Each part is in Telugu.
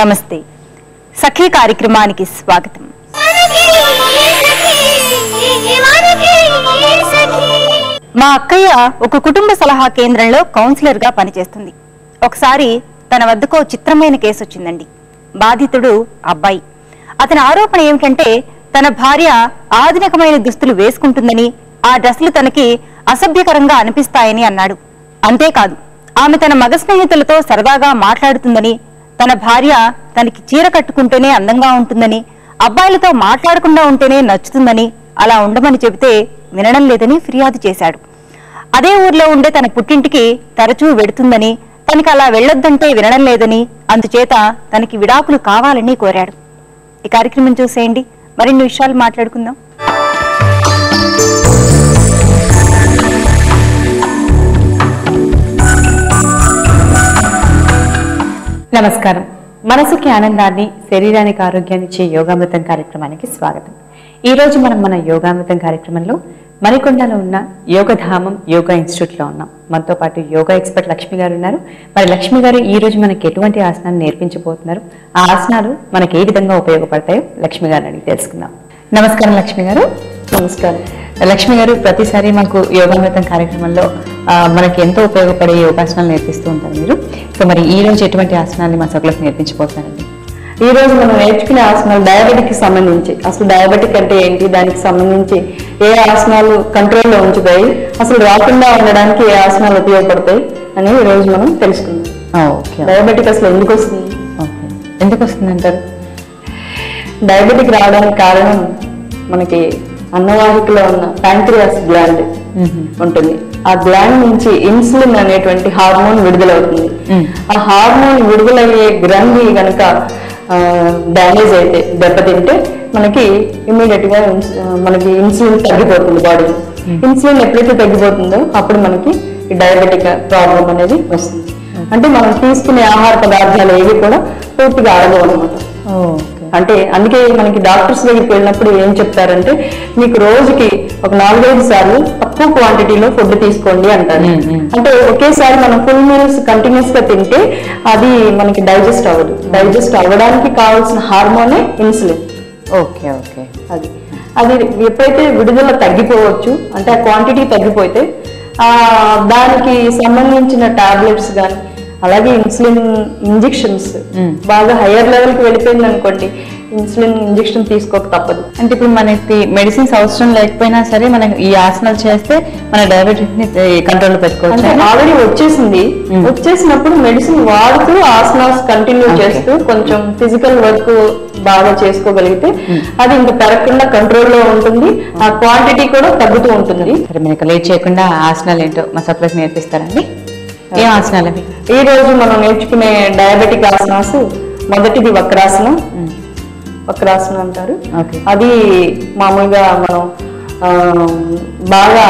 నమస్తే సఖీ కార్యక్రమానికి స్వాగతం. మా అక్కయ్య ఒక కుటుంబ సలహా కేంద్రంలో కౌన్సిలర్ గా పనిచేస్తుంది. ఒకసారి తన వద్దకు చిత్రమైన కేసు వచ్చిందండి. బాధితుడు అబ్బాయి. అతని ఆరోపణ ఏమిటంటే తన భార్య ఆధునికమైన దుస్తులు వేసుకుంటుందని, ఆ డ్రెస్సులు తనకి అసభ్యకరంగా అనిపిస్తాయని అన్నాడు. అంతేకాదు, ఆమె తన మగ స్నేహితులతో సరదాగా మాట్లాడుతుందని, తన భార్య తనకి చీర కట్టుకుంటేనే అందంగా ఉంటుందని, అబ్బాయిలతో మాట్లాడకుండా ఉంటేనే నచ్చుతుందని, అలా ఉండమని చెబితే వినడం లేదని ఫిర్యాదు చేశాడు. అదే ఊర్లో ఉండే తన పుట్టింటికి తరచూ వెడుతుందని, తనకి అలా వెళ్లొద్దంటే వినడం లేదని, అందుచేత తనకి విడాకులు కావాలని కోరాడు. ఈ కార్యక్రమం చూసేయండి, మరిన్ని విషయాలు మాట్లాడుకుందాం. నమస్కారం. మనసుకి ఆనందాన్ని, శరీరానికి ఆరోగ్యాన్ని ఇచ్చే యోగామృతం కార్యక్రమానికి స్వాగతం. ఈ రోజు మనం మన యోగామృతం కార్యక్రమంలో మణికొండలో ఉన్న యోగధామం యోగా ఇన్స్టిట్యూట్ లో ఉన్నాం. మనతో పాటు యోగా ఎక్స్పర్ట్ లక్ష్మి గారు ఉన్నారు. మరి లక్ష్మి గారు ఈ రోజు మనకి ఎటువంటి ఆసనాలు నేర్పించబోతున్నారు, ఆ ఆసనాలు మనకి ఏ విధంగా ఉపయోగపడతాయో లక్ష్మి గారిని అడిగి తెలుసుకుందాం. నమస్కారం లక్ష్మి గారు. నమస్కారం. లక్ష్మి గారు, ప్రతిసారి మాకు యోగామృతం కార్యక్రమంలో మనకి ఎంతో ఉపయోగపడే యోగాసనాలు నేర్పిస్తూ ఉంటారు మీరు. సో మరి ఈ రోజు ఎటువంటి ఆసనాన్ని మా సభ్యులకు నేర్పించబోతున్నారండి? ఈ రోజు మనం నేర్చుకునే ఆసనాలు డయాబెటిక్ కి సంబంధించి, అసలు డయాబెటిక్ అంటే ఏంటి, దానికి సంబంధించి ఏ ఆసనాలు కంట్రోల్లో ఉంచుతాయి, అసలు రాకుండా ఉండడానికి ఏ ఆసనాలు ఉపయోగపడతాయి అని ఈ రోజు మనం తెలుసుకుందాం. డయాబెటిక్ అసలు ఎందుకు వస్తుంది? ఎందుకు వస్తుంది అంటారు? డయాబెటిక్ రావడానికి కారణం మనకి అన్నవాహికలో ఉన్న ప్యాంక్రియాస్ గ్లాండ్ ఉంటుంది. ఆ గ్లాండ్ నుంచి ఇన్సులిన్ అనేటువంటి హార్మోన్ విడుదలవుతుంది. ఆ హార్మోన్ విడుదలయ్యే గ్రంథి కనుక డ్యామేజ్ అయితే, దెబ్బతింటే మనకి ఇమ్మీడియట్ గా మనకి ఇన్సులిన్ తగ్గిపోతుంది బాడీలో. ఇన్సులిన్ ఎప్పుడైతే తగ్గిపోతుందో అప్పుడు మనకి డయాబెటిక్ ప్రాబ్లం అనేది వస్తుంది. అంటే మనం తీసుకునే ఆహార పదార్థాలు ఏవి కూడా పూర్తిగా అడగవు అనమాట. అంటే అందుకే మనకి డాక్టర్స్ దగ్గరికి వెళ్ళినప్పుడు ఏం చెప్తారంటే, మీకు రోజుకి ఒక 4-5 సార్లు తక్కువ క్వాంటిటీలో ఫుడ్ తీసుకోండి అంటారు. అంటే ఒకేసారి మనం ఫుల్ మీల్స్ కంటిన్యూస్ గా తింటే అది మనకి డైజెస్ట్ అవ్వదు. డైజెస్ట్ అవ్వడానికి కావాల్సిన హార్మోనే ఇన్సులిన్. Okay okay. అది ఎప్పుడైతే విడుదల తగ్గిపోవచ్చు, అంటే ఆ క్వాంటిటీ తగ్గిపోతే దానికి సంబంధించిన టాబ్లెట్స్ కానీ, అలాగే ఇన్సులిన్ ఇంజెక్షన్స్ బాగా హైయర్ లెవెల్ కి వెళ్ళిపోయింది అనుకోండి, ఇన్సులిన్ ఇంజెక్షన్ తీసుకోక తప్పదు. అంటే ఇప్పుడు మనకి మెడిసిన్స్ అవసరం లేకపోయినా సరే మనం ఈ ఆసనాలు చేస్తే మన డయాబెటిస్ ని కంట్రోల్ పెట్టుకోవచ్చు. ఆల్రెడీ వచ్చేసినప్పుడు మెడిసిన్ వాడుతూ ఆసనాస్ కంటిన్యూ చేస్తూ కొంచెం ఫిజికల్ వర్క్ బాగా చేసుకోగలిగితే అది ఇంకా పెరగకుండా కంట్రోల్లో ఉంటుంది. ఆ క్వాంటిటీ కూడా తగ్గుతూ ఉంటుంది. సరే, మీకు లేట్ చేయకుండా ఆసనాలు ఏంటో మా సప్లైకి నేర్పిస్తారండి. ఏం ఆసనాలు అవి? ఈ రోజు మనం నేర్చుకునే డయాబెటిక్ ఆసనాస్, మొదటిది వక్రాసనం. వక్రాసనం అంటారు. అది మామూలుగా మనం బాగా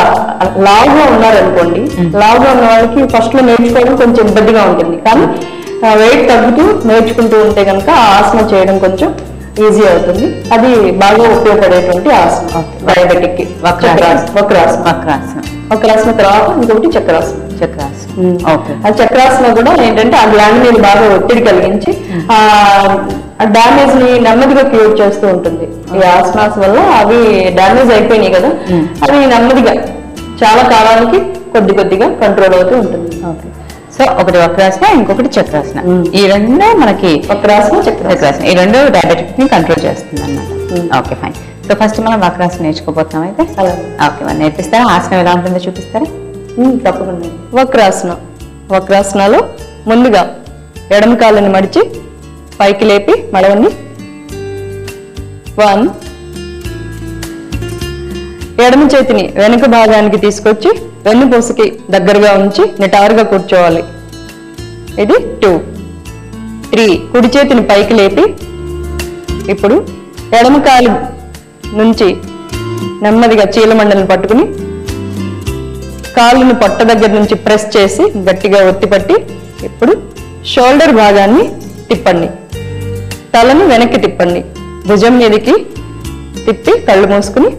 లావుగా ఉన్నారనుకోండి, లావుగా ఉన్న వాళ్ళకి ఫస్ట్ లో నేర్చుకోవడం కొంచెం ఇబ్బందిగా ఉంటుంది. కానీ వెయిట్ తగ్గుతూ నేర్చుకుంటూ ఉంటే కనుక ఆ ఆసనం చేయడం కొంచెం ఈజీ అవుతుంది. అది బాగా ఉపయోగపడేటువంటి ఆసనం డయాబెటిక్ కి. వక్రాసనం తర్వాత ఇంకొకటి చక్రాసనం. ఆ చక్రాసనం కూడా ఏంటంటే ఆ గ్లాండ్ మీద బాగా ఒత్తిడి కలిగించి ఆ డామేజ్ ని నెమ్మదిగా క్యూర్ చేస్తూ ఉంటుంది. ఈ ఆసనాస్ వల్ల అవి డామేజ్ అయిపోయినాయి కదా, అవి నెమ్మదిగా చాలా కాలానికి కొద్దిగా కంట్రోల్ అవుతూ ఉంటుంది. సో ఒకటి వక్రాసన, ఇంకొకటి చక్రాసన. ఈ రెండు మనకి వక్రాసన, చక్రాసన ఈ రెండు డయాబెటిక్ ని కంట్రోల్ చేస్తుంది అన్నమాట. Okay, fine. సో ఫస్ట్ మనం వక్రాసన నేర్చుకోబోతున్నాం అయితే. ఓకే, మనం నేర్పిస్తారా? ఆసనం ఎలా ఉంటుందో చూపిస్తారా? తప్పకుండా. వక్రాసనాలో ముందుగా ఎడమ కాళ్ళని మడిచి పైకి లేపి మడవండి. 1. ఎడమ చేతిని వెనుక భాగానికి తీసుకొచ్చి వెన్నుపూసకి దగ్గరగా ఉంచి నిటారుగా కూర్చోవాలి. ఇది 2. 3. కుడి చేతిని పైకి లేపి ఇప్పుడు ఎడమ కాలు నుంచి నెమ్మదిగా చీలమండలను పట్టుకుని కాళ్ళను పొట్ట దగ్గర నుంచి ప్రెస్ చేసి గట్టిగా ఒత్తిపట్టి ఇప్పుడు షోల్డర్ భాగాన్ని తిప్పండి. తలను వెనక్కి తిప్పండి. భుజం మీదకి తిప్పి కళ్ళు మూసుకుని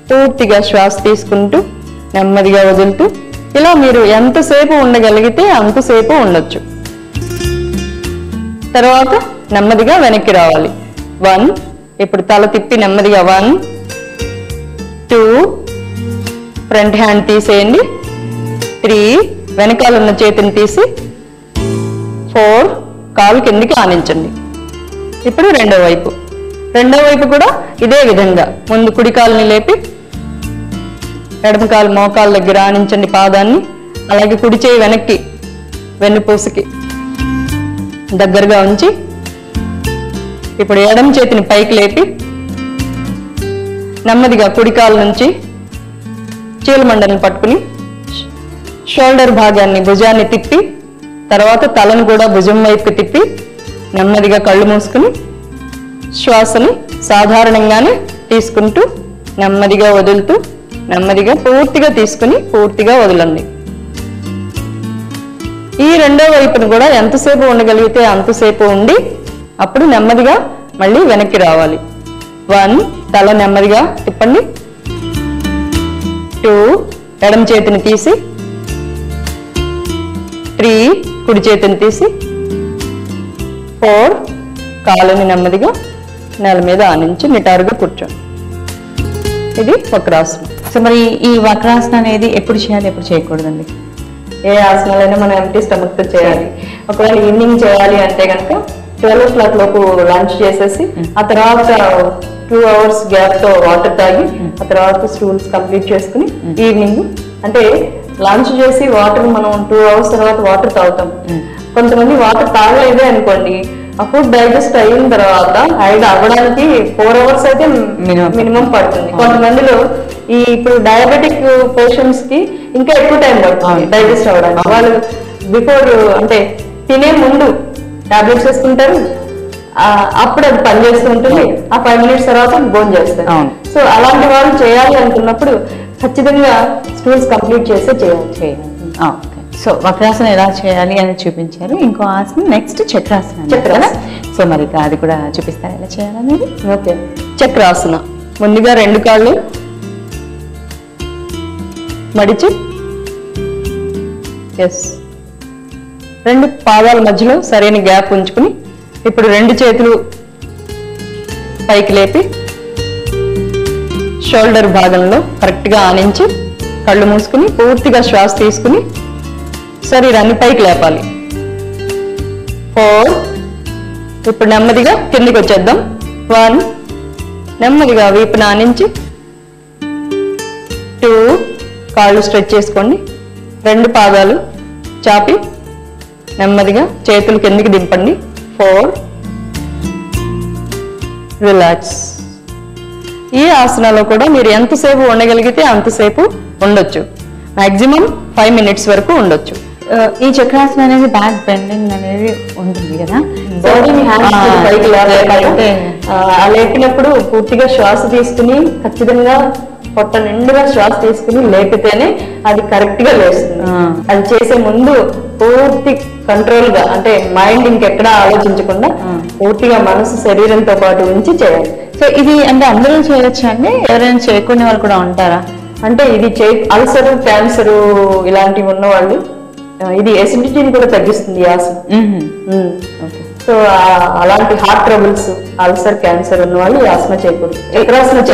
పూర్తిగా శ్వాస తీసుకుంటూ నెమ్మదిగా వదులుతూ ఇలా మీరు ఎంతసేపు ఉండగలిగితే అంతసేపు ఉండొచ్చు. తర్వాత నెమ్మదిగా వెనక్కి రావాలి. 1, ఇప్పుడు తల తిప్పి నెమ్మదిగా 1, 2, ఫ్రంట్ హ్యాండ్ తీసేయండి. 3, వెనకాల ఉన్న చేతిని తీసి 4, కాలు కిందికి ఆనించండి. ఇప్పుడు రెండో వైపు కూడా ఇదే విధంగా ముందు కుడి కాలుని లేపి ఎడమ కాలు మోకాలు దగ్గర ఆనించండి పాదాన్ని. అలాగే కుడి చేయి వెనక్కి వెన్నుపూసకి దగ్గరగా ఉంచి ఇప్పుడు ఎడమ చేతిని పైకి లేపి నెమ్మదిగా కుడి కాలు నుంచి చీలమండని పట్టుకుని షోల్డర్ భాగాన్ని భుజాన్ని తిప్పి తర్వాత తలను కూడా భుజం వైపుకి తిప్పి నెమ్మదిగా కళ్ళు మూసుకుని శ్వాసని సాధారణంగానే తీసుకుంటూ నెమ్మదిగా వదులుతూ నెమ్మదిగా పూర్తిగా తీసుకుని పూర్తిగా వదలండి. ఈ రెండో వైపును కూడా ఎంతసేపు ఉండగలిగితే అంతసేపు ఉండి అప్పుడు నెమ్మదిగా మళ్ళీ వెనక్కి రావాలి. 1, తల నెమ్మదిగా తిప్పండి. 2, ఎడమ చేతిని తీసి 3, కుడి చేతిని తీసి 4, కాలుని నెమ్మదిగా నేల మీద ఆనించి నిటారుగా కూర్చోండి. ఇది వక్రాసనం. సో మరి ఈ వక్రాసనం అనేది ఎప్పుడు చేయాలి, ఎప్పుడు చేయకూడదండి? ఏ ఆసనాలైనా మనం ఎంటీ స్టమక్ తో చేయాలి. ఒకవేళ ఈవినింగ్ చేయాలి అంటే కనుక 12 o'clock లోపు లంచ్ చేసేసి ఆ తర్వాత 2 hours గ్యాప్ తో వాటర్ తాగి ఆ తర్వాత స్టూల్స్ కంప్లీట్ చేసుకుని ఈవినింగ్ అంటే లంచ్ చేసి వాటర్ మనం 2 hours తర్వాత వాటర్ తాగుతాం. కొంతమంది వాటర్ తాగలేదే అనుకోండి, ఆ ఫుడ్ డైజెస్ట్ అయిన తర్వాత హైడ్ అవ్వడానికి 4 hours అయితే మినిమం పడుతుంది. కొంతమందిలో ఈ ఇప్పుడు డయాబెటిక్ పేషెంట్స్ కి ఇంకా ఎక్కువ టైం పడుతుంది డైజెస్ట్ అవ్వడానికి. వాళ్ళు బిఫోర్ అంటే తినే ముందు టాబ్లెట్స్ వేసుకుంటారు, అప్పుడు అది పనిచేస్తూ ఉంటుంది. ఆ 5 minutes తర్వాత భోజనం చేస్తారు. సో అలాంటి వాళ్ళు చేయాలి అనుకున్నప్పుడు ఖచ్చితంగా స్టూల్స్ కంప్లీట్ చేస్తే చేయాలి. సో వక్రాసనం ఎలా చేయాలి అని చూపించారు. ఇంకో ఆసనం నెక్స్ట్ చక్రాసనం. సో మరి అది కూడా చూపిస్తారు ఎలా చేయాలనేది. ఓకే, చక్రాసన. ముందుగా 2 కాళ్ళు మడిచి 2 పాదాల మధ్యలో సరైన గ్యాప్ ఉంచుకుని ఇప్పుడు 2 చేతులు పైకి లేపి షోల్డర్ భాగంలో కరెక్ట్ గా ఆనించి కళ్ళు మూసుకుని పూర్తిగా శ్వాస తీసుకుని శరీరాన్ని పైకి లేపాలి. 4, ఇప్పుడు నెమ్మదిగా కిందికి వచ్చేద్దాం. 1, నెమ్మదిగా వీపుని ఆనించి 2, కాళ్ళు స్ట్రెచ్ చేసుకోండి. 2 పాదాలు చాపి నెమ్మదిగా చేతులు కిందికి దింపండి. 4, రిలాక్స్. ఈ ఆసనాలో కూడా మీరు ఎంతసేపు ఉండగలిగితే అంతసేపు ఉండొచ్చు. మాక్సిమం 5 minutes వరకు ఉండొచ్చు. ఈ చక్రాసనం అనేది బ్యాక్ బెండింగ్ అనేది ఉంటుంది కదా, లేపినప్పుడు పూర్తిగా శ్వాస తీసుకుని ఖచ్చితంగా పొట్ట నిండుగా శ్వాస తీసుకుని లేపితేనే అది కరెక్ట్ గా లేస్తుంది. అది చేసే ముందు పూర్తి కంట్రోల్ గా అంటే మైండ్ ఇంకెక్కడా ఆలోచించకుండా పూర్తిగా మనసు శరీరంతో పాటు ఉంచి చేయాలి. సో ఇది అంటే అందరూ చేయొచ్చు అండి, ఎవరైనా చేయకునే వాళ్ళు కూడా ఉంటారా? అంటే ఇది అల్సరు, క్యాన్సరు ఇలాంటివి ఉన్నవాళ్ళు ఇది ఎసిడిటీని కూడా తగ్గిస్తుంది ఈ ఆసనం. సో అలాంటి హార్ట్ ట్రబుల్స్, అల్సర్, క్యాన్సర్ ఉన్న వాళ్ళు ఈ ఆసనం చేయకూడదు. వక్రాసనం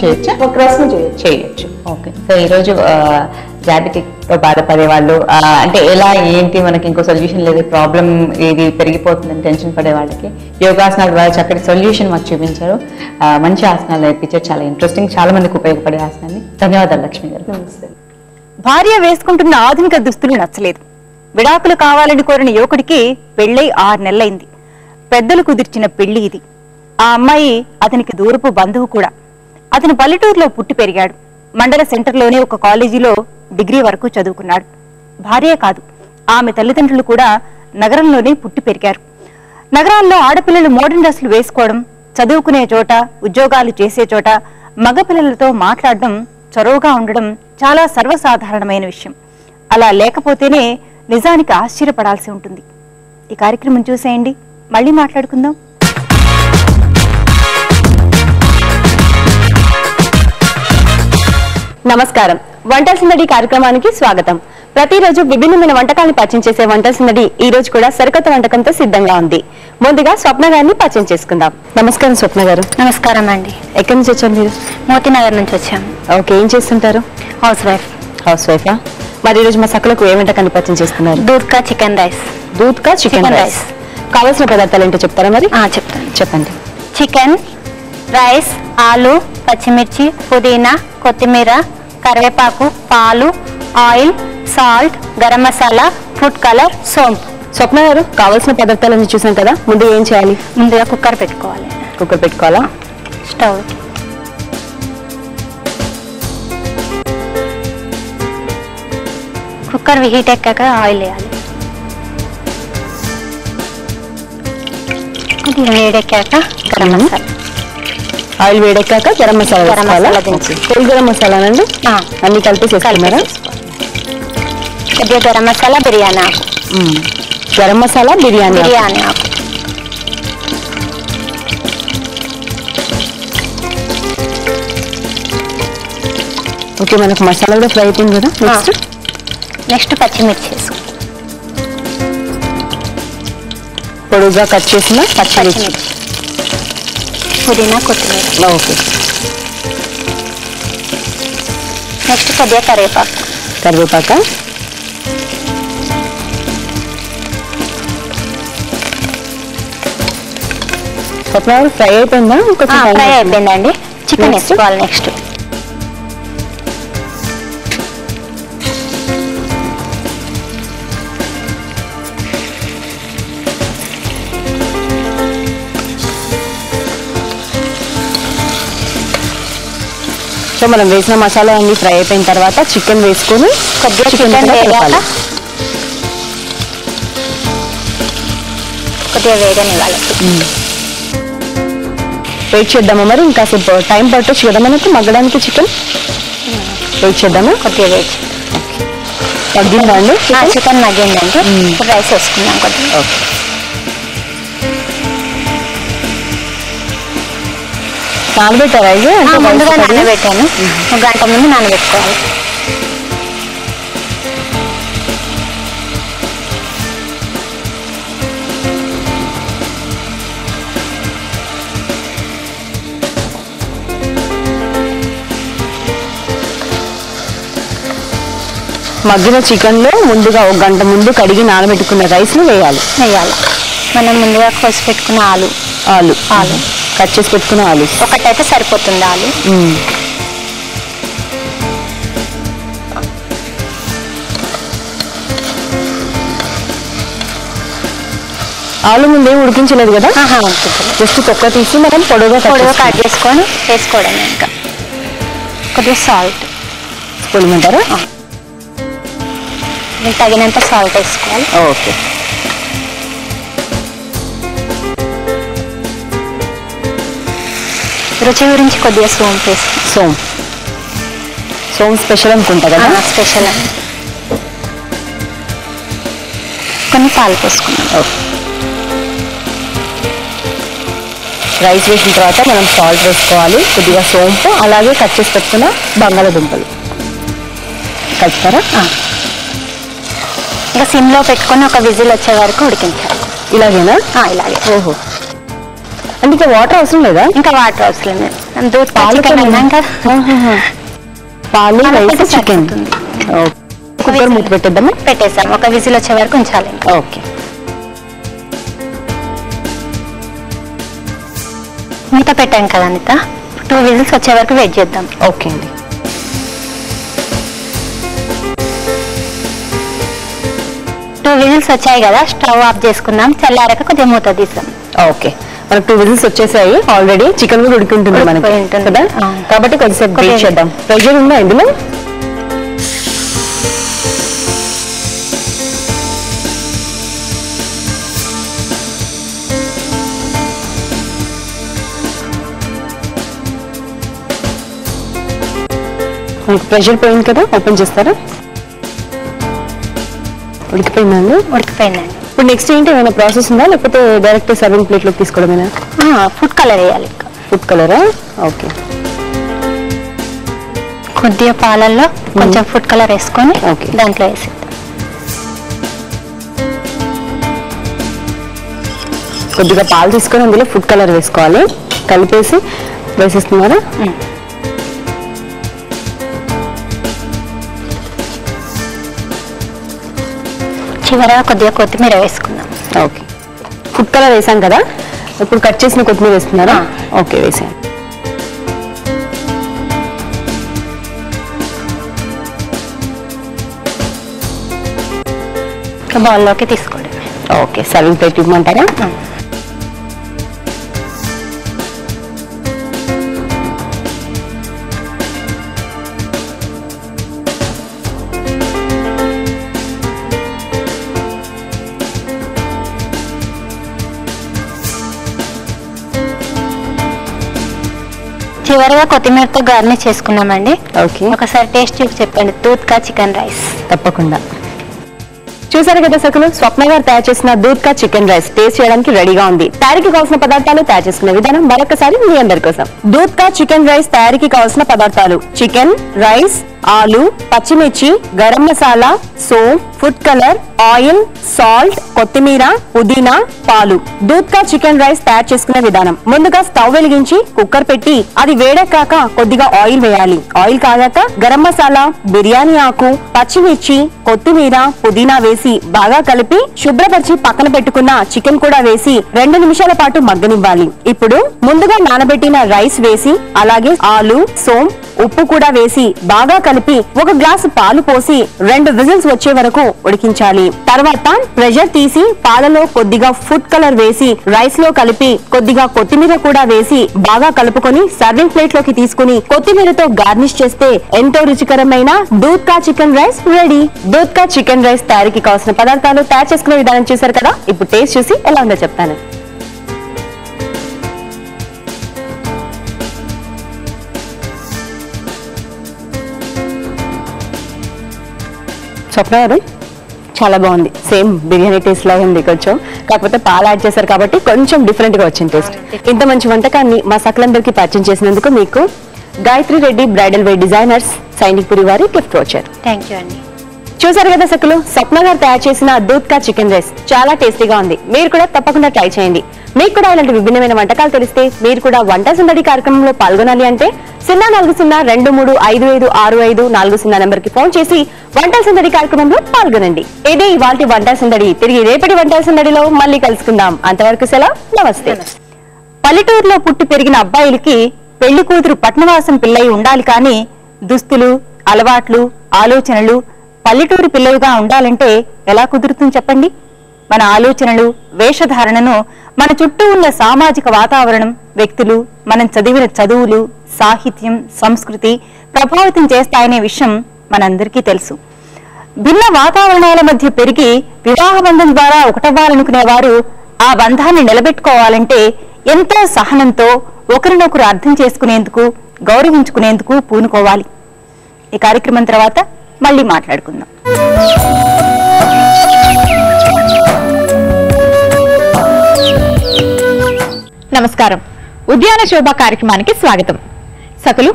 చేయొచ్చా? వక్రాసనం చేయొచ్చు. ఓకే. సో ఈరోజు డయాబెటిక్ తో బాధపడే వాళ్ళు అంటే ఎలా ఏంటి మనకి ఇంకో సొల్యూషన్ లేదు, ప్రాబ్లం ఇది పెరిగిపోతుందని టెన్షన్ పడే వాళ్ళకి యోగాసనాల ద్వారా చక్కటి సొల్యూషన్ మాకు చూపించారు. మంచి ఆసనాలు నేర్పించారు, చాలా ఇంట్రెస్టింగ్, చాలా మందికి ఉపయోగపడే ఆసనాన్ని. ధన్యవాదాలు లక్ష్మి గారు. నమస్తే. భార్య వేసుకుంటున్న ఆధునిక దుస్తులు నచ్చలేదు. విడాకులు కావాలని కోరిన యువకుడికి పెళ్ళై 6 నెలలైంది. పెద్దలు కుదిర్చిన పెళ్లి ఇది. ఆ అమ్మాయి అతనికి దూరపు బంధువు కూడా. అతను పల్లెటూరులో పుట్టి పెరిగాడు. మండల సెంటర్లోనే ఒక కాలేజీలో డిగ్రీ వరకు చదువుకున్నాడు. భార్యే కాదు, ఆమె తల్లిదండ్రులు కూడా నగరంలోనే పుట్టి పెరిగారు. నగరాల్లో ఆడపిల్లలు మోడర్న్ డ్రెస్సులు వేసుకోవడం, చదువుకునే చోట, ఉద్యోగాలు చేసే చోట మగపిల్లలతో మాట్లాడడం, చొరవగా ఉండడం చాలా సర్వసాధారణమైన విషయం. అలా లేకపోతేనే నిజానికి ఆశ్చర్యపడాల్సి ఉంటుంది. ఈ కార్యక్రమం చూసేయండి, మళ్ళీ మాట్లాడుకుందాం. నమస్కారం. వంటల సందడి కార్యక్రమానికి స్వాగతం. ప్రతిరోజు విభిన్నమైన వంటకాలను పరిచయం చేసే వంట సందడి ఈ రోజు కూడా సరికొత్త వంటకంతో సిద్ధంగా ఉంది. ముందుగా స్వప్న గారిని పరిచయం చేసుకుందాం. నమస్కారం స్వప్న గారు. నమస్కారం అండి. ఎక్కడి నుంచి వచ్చారు మీరు? మోతీనగర్ నుంచి వచ్చాము. ఓకే, ఏం చేస్తుంటారు? House wife. హౌస్ వైఫా? మరి ఈ రోజు మా సకలకు ఏ వంటకాన్ని పరిచయం చేస్తున్నారు? దూద్ కా చికెన్ రైస్. దూద్ కా చికెన్ రైస్. కావాల్సిన పదార్థాలు ఏంటో చెప్తారా మరి? చెప్తాను. చెప్పండి. చికెన్, రైస్, ఆలు, పచ్చిమిర్చి, పుదీనా, కొత్తిమీర, కరివేపాకు, పాలు, oil, salt, garam masala, food colour, సోంపు. స్వప్న గారు, కావాల్సిన పదార్థాలన్నీ చూసాం కదా, ముందు ఏం చేయాలి? ముందుగా కుక్కర్ పెట్టుకోవాలి. కుక్కర్ పెట్టుకోవాలా? స్టవ్. కుక్కర్ హీట్ ఎక్కాక ఆయిల్ వేయాలి. కొద్దిగా వేడెక్కాక గరం మసాలా. ఆయిల్ వేడెక్కాక గరం మసాలా వేసుకోవాలా? హోల్ గరం మసాలానండి? అన్ని కలిపి చేసుకున్నారా? కొద్దిగా గరం మసాలా, బిర్యానీ ఆకు. గరం మసాలా, బిర్యానీ ఆకు. ఓకే, మనకు మసాలా కూడా ఫ్రై అయిపోయింది కదా. నెక్స్ట్ పచ్చిమిర్చి వేసుకో. పొడుగా కట్ చేసిన పచ్చిమిర్చి, పుదీనా, కొత్తిమీర. ఓకే. నెక్స్ట్ కొద్దిగా కరివేపాక. ఫ్రై అయిపోయిందా? ఫ్రై అయిపోయిందండి. చికెన్ వేసుకోవాలి. నెక్స్ట్ సో మనం వేసిన మసాలా అన్ని ఫ్రై అయిపోయిన తర్వాత చికెన్ వేసుకొని కొద్దిగా చికెన్ వేగాక కొద్దిగా వేగనివ్వాలి. వెయిట్ చేద్దామా మరి? ఇంకా టైం పట్టొచ్చు కదా మనకు మగ్గడానికి చికెన్? వెయిట్ చేద్దామా? కొద్దిగా వెయిట్. మగ్గిందా అండి? చికెన్ మగ్గిందంటే ఇప్పుడు రైస్ వేసుకుందాం. కొద్దిగా నానబెట్టారా? ముందుగా నానబెట్టాను. 1 గంట ముందు నానబెట్టుకోవాలి. మగ్గిన చికెన్ లో ముందుగా 1 గంట ముందు కడిగి నానబెట్టుకున్న రైస్ ను వేయాలి. మనం ముందుగా కోసి పెట్టుకున్న ఆలు కట్ చేసి పెట్టుకున్న ఆలు ఒకటైతే సరిపోతుంది. ఆలు ముందే ఉడికించలేదు కదా? జస్ట్ తొక్క తీసి మనం పొడవుగా కట్ చేసుకొని వేసుకోవడం. ఇంకా కొద్దిగా సాల్ట్ పొడిమంటారా? తగినంత సాల్ట్ వేసుకోవాలి. ఓకే. రుచి గురించి కొద్దిగా సోంపు వేస్తాం. సోంపు స్పెషల్ అనుకుంటా కదా? స్పెషల్. కొన్ని పాలు పోసుకున్నాం. రైస్ వేసిన తర్వాత మనం సాల్ట్ వేసుకోవాలి, కొద్దిగా సోంపు, అలాగే కట్ చేసి పెట్టుకున్న బంగాళదుంపలు కలుపుతారా? ఇంకా సిమ్ లో పెట్టుకొని ఒక విజిల్ వచ్చే వరకు ఉడికించాలి. ఇలాగేనా? ఇలాగే. ఓహో, అంటే ఇంకా వాటర్ అవసరం లేదా? ఇంకా వాటర్ అవసరం లేదు. పాలు, రైస్, చికెన్. కుక్కర్ మూత పెట్టేద్దామా? పెట్టేసాం. ఒక విజిల్ వచ్చే వరకు ఉంచాలి. ఓకే. మూత పెట్టాం కదా అనిత, 2 విజిల్స్ వచ్చే వరకు వెయిట్ చేద్దాం. ఓకే అండి. విజిల్స్ వచ్చాయి కదా, స్టవ్ ఆఫ్ చేసుకున్నాం. చల్లారాక కొద్దిగా మూత తీసాం. ఓకే, మనకు 2 విజిల్స్ వచ్చేసాయి ఆల్రెడీ. చికెన్ కూడా ఉడికింటుంది మనకి కదా, కాబట్టి కొద్దిసేపు వెయిట్ చేద్దాం. ప్రెషర్ ఉందా ఇందులో? మనకు ప్రెషర్ పోయింది కదా, ఓపెన్ చేస్తారా? ఉడికిపోయిందండి? ఉడికిపోయిందండి. ఇప్పుడు నెక్స్ట్ ఏంటి, ఏమైనా ప్రాసెస్ ఉందా లేకపోతే డైరెక్ట్ సర్వింగ్ ప్లేట్ లోకి తీసుకోవడమేనా? ఫుడ్ కలర్ వేయాలి. ఫుడ్ కలరా? ఓకే. కొద్దిగా పాలల్లో కొంచెం ఫుడ్ కలర్ వేసుకొని దాంట్లో వేసి కొద్దిగా పాలు తీసుకొని అందులో ఫుడ్ కలర్ వేసుకోవాలి. కలిపేసి వేసేస్తున్నారా? చివరగా కొద్దిగా కొత్తిమీర వేసుకుందాం. ఓకే, ఫుడ్ కలర్ వేసాం కదా, ఇప్పుడు కట్ చేసిన కొత్తిమీర వేస్తున్నారా? ఓకే, వేసాం. బౌల్లోకి తీసుకోండి. ఓకే, సర్వింగ్ ప్లేట్ ఇవ్వమంటారా? చివరిగా కొత్తిమీరతో గార్నిష్ చేసుకున్నామండి. ఓకే, ఒకసారి టేస్ట్ చూసి చెప్పండి. దూద్ కా చికెన్ రైస్. తప్పకుండా. చూసారు కదా సకులు, స్వప్న గారు తయారు చేసిన దూద్ కా చికెన్ రైస్ టేస్ట్ చేయడానికి రెడీగా ఉంది. తయారీకి కావాల్సిన పదార్థాలు, తయారు చేసుకునే విధానం మరొకసారి మీ అందరి కోసం. దూద్ కా చికెన్ రైస్ తయారీకి కావాల్సిన పదార్థాలు: చికెన్, రైస్, ఆలు, పచ్చిమిర్చి, garam masala, soap, food colour, oil, salt, కొత్తిమీర, పుదీనా, పాలు. దూద్ కా చికెన్ రైస్ తయారు చేసుకునే విధానం: ముందుగా స్టవ్ వెలిగించి కుక్కర్ పెట్టి అది వేడెక్కాక కొద్దిగా ఆయిల్ వేయాలి. ఆయిల్ కాగాక గరం మసాలా, బిర్యానీ ఆకు, పచ్చిమిర్చి, కొత్తిమీర, పుదీనా వేసి బాగా కలిపి శుభ్రపరిచి పక్కన పెట్టుకున్న చికెన్ కూడా వేసి 2 నిమిషాల పాటు మగ్గనివ్వాలి. ఇప్పుడు ముందుగా నానబెట్టిన రైస్ వేసి అలాగే ఆలు, సోమ్, ఉప్పు కూడా వేసి బాగా కలిపి 1 గ్లాసు పాలు పోసి 2 విజిల్స్ వచ్చే వరకు ఉడికించాలి. తర్వాత ప్రెషర్ తీసి పాలలో కొద్దిగా ఫుడ్ కలర్ వేసి రైస్ లో కలిపి కొద్దిగా కొత్తిమీర కూడా వేసి బాగా కలుపుకొని సర్వింగ్ ప్లేట్ లోకి తీసుకుని కొత్తిమీరతో గార్నిష్ చేస్తే ఎంతో రుచికరమైన దూద్ కా చికెన్ రైస్ రెడీ. దూద్ కా చికెన్ రైస్ తయారీకి కావాల్సిన పదార్థాలు, తయారు చేసుకునే విధానం చూసారు కదా. ఇప్పుడు టేస్ట్ చూసి ఎలా ఉందో చెప్తాను. స్వప్న గారు, చాలా బాగుంది. సేమ్ బిర్యానీ టేస్ట్ లాగా ఉంది కొంచెం, కాకపోతే పాలు యాడ్ చేశారు కాబట్టి కొంచెం డిఫరెంట్ గా వచ్చింది టేస్ట్. ఇంత మంచి వంటకాన్ని మా సకలందరికీ పరిచయం చేసినందుకు మీకు Gayatri Reddy bridal wear designers Sainikpuri వారి గిఫ్ట్ వచ్చారు. థ్యాంక్ యూ అండి. చూసారు కదా సకులు, స్వప్న గారు తయారు చేసిన దూద్ కా చికెన్ రైస్ చాలా టేస్టీగా ఉంది. మీరు కూడా తప్పకుండా ట్రై చేయండి. మీకు కూడా ఇలాంటి విభిన్నమైన వంటకాలు తెలిస్తే మీరు కూడా వంట సందడి కార్యక్రమంలో పాల్గొనాలి అంటే 040235556540 నెంబర్ కి ఫోన్ చేసి వంట సందడి కార్యక్రమంలో పాల్గొనండి. ఇదే ఇవాల్టి వంట సందడి. తిరిగి రేపటి వంట సందడిలో మళ్ళీ కలుసుకుందాం. అంతవరకు సెలవు, నమస్తే. పల్లెటూరులో పుట్టి పెరిగిన అబ్బాయిలకి పెళ్లి కూతురు పట్నవాసం పిల్లయి ఉండాలి కానీ దుస్తులు, అలవాట్లు, ఆలోచనలు పల్లెటూరు పిల్లలుగా ఉండాలంటే ఎలా కుదురుతుంది చెప్పండి? మన ఆలోచనలు, వేషధారణను మన చుట్టూ ఉన్న సామాజిక వాతావరణం, వ్యక్తులు, మనం చదివిన చదువులు, సాహిత్యం, సంస్కృతి ప్రభావితం చేస్తాయనే విషయం మనందరికీ తెలుసు. భిన్న వాతావరణాల మధ్య పెరిగి వివాహ బంధం ద్వారా ఒకటవ్వాలనుకునేవారు ఆ బంధాన్ని నిలబెట్టుకోవాలంటే ఎంతో సహనంతో ఒకరినొకరు అర్థం చేసుకునేందుకు, గౌరవించుకునేందుకు పూనుకోవాలి. ఈ కార్యక్రమం తర్వాత మళ్ళీ మాట్లాడుకుందాం. నమస్కారం. ఉద్యాన శోభ కార్యక్రమానికి స్వాగతం. సకులు,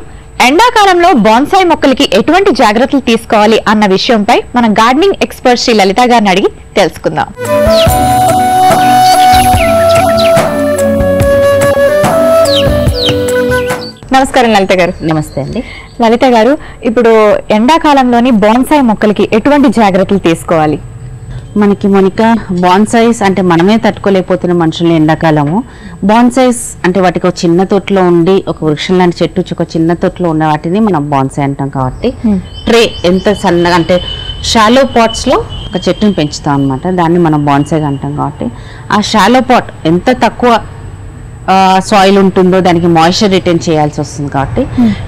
ఎండాకాలంలో బోన్సాయి మొక్కలకి ఎటువంటి జాగ్రత్తలు తీసుకోవాలి అన్న విషయంపై మన గార్డెనింగ్ ఎక్స్పర్ట్ శ్రీ లలిత గారిని అడిగి తెలుసుకుందాం. నమస్కారం లలిత గారు. నమస్తే అండి. లలిత గారు, ఇప్పుడు ఎండాకాలంలోని బోన్సాయి మొక్కలకి ఎటువంటి జాగ్రత్తలు తీసుకోవాలి? మనకి మోనికా, బాన్సైస్ అంటే మనమే తట్టుకోలేకపోతున్న మనుషుల్ని ఎండాకాలము. బాన్సైస్ అంటే వాటికి ఒక చిన్న తొట్టులో ఉండి ఒక వృక్షం లాంటి చెట్టు ఒక చిన్న తొట్టులో ఉన్న వాటిని మనం బాన్సై అంటాం. కాబట్టి ట్రే ఎంత సన్నగా అంటే షాలో పాట్స్ లో ఒక చెట్టుని పెంచుతాం అనమాట, దాన్ని మనం బాన్సైగా అంటాం. కాబట్టి ఆ షాలో పాట్ ఎంత తక్కువ సాయిల్ ఉంటుందో దానికి మాయిశ్చర్ రిటైన్ చేయాల్సి వస్తుంది. కాబట్టి